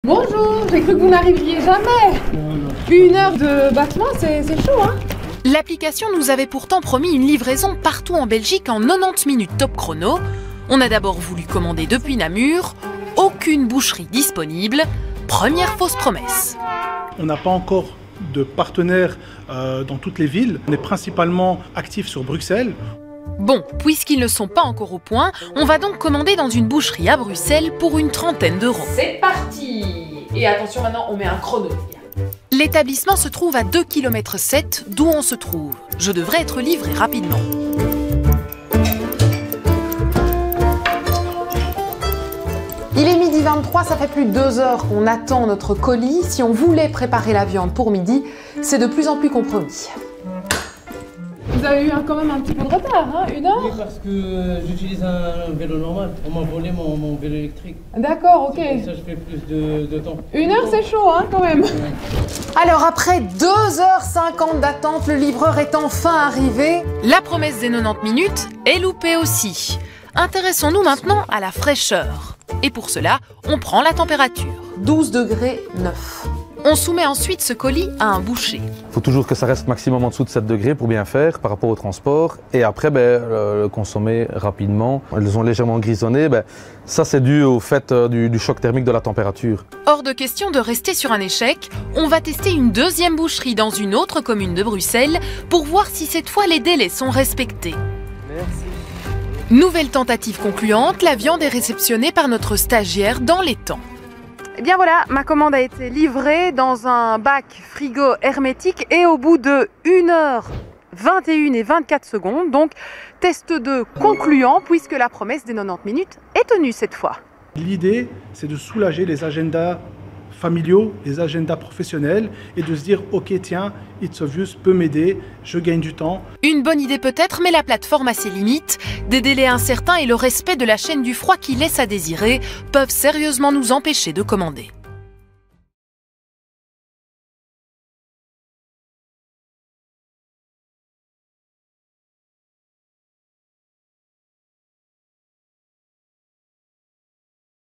Bonjour, j'ai cru que vous n'arriviez jamais. 1 heure de battement, c'est chaud, hein? L'application nous avait pourtant promis une livraison partout en Belgique en 90 minutes top chrono. On a d'abord voulu commander depuis Namur. Aucune boucherie disponible. Première fausse promesse. On n'a pas encore de partenaires dans toutes les villes. On est principalement actifs sur Bruxelles. Bon, puisqu'ils ne sont pas encore au point, on va donc commander dans une boucherie à Bruxelles pour une trentaine d'euros. C'est parti. Et attention, maintenant, on met un chrono. L'établissement se trouve à 2,7 km d'où on se trouve. Je devrais être livré rapidement. Il est 12h23, ça fait plus de 2 heures qu'on attend notre colis. Si on voulait préparer la viande pour midi, c'est de plus en plus compromis. Vous avez eu quand même un petit peu de retard, hein? 1 heure? Oui, parce que j'utilise un vélo normal. On m'a volé mon vélo électrique. D'accord, ok. Pour ça, je fais plus de temps. 1 heure, c'est chaud, hein, quand même. Alors, après 2h50 d'attente, le livreur est enfin arrivé. La promesse des 90 minutes est loupée aussi. Intéressons-nous maintenant à la fraîcheur. Et pour cela, on prend la température. 12 degrés 9. On soumet ensuite ce colis à un boucher. Il faut toujours que ça reste maximum en dessous de 7 degrés pour bien faire par rapport au transport. Et après, le consommer rapidement. Elles ont légèrement grisonné. Ça, c'est dû au fait du choc thermique de la température. Hors de question de rester sur un échec. On va tester une deuxième boucherie dans une autre commune de Bruxelles pour voir si cette fois les délais sont respectés. Merci. Nouvelle tentative concluante, la viande est réceptionnée par notre stagiaire dans les temps. Eh bien voilà, ma commande a été livrée dans un bac frigo hermétique et au bout de 1h21 et 24 secondes, donc test 2 concluant puisque la promesse des 90 minutes est tenue cette fois. L'idée, c'est de soulager les agendas familiaux, les agendas professionnels et de se dire « Ok, tiens, It's Obvious peut m'aider, je gagne du temps ». Une bonne idée peut-être, mais la plateforme a ses limites. Des délais incertains et le respect de la chaîne du froid qui laisse à désirer peuvent sérieusement nous empêcher de commander.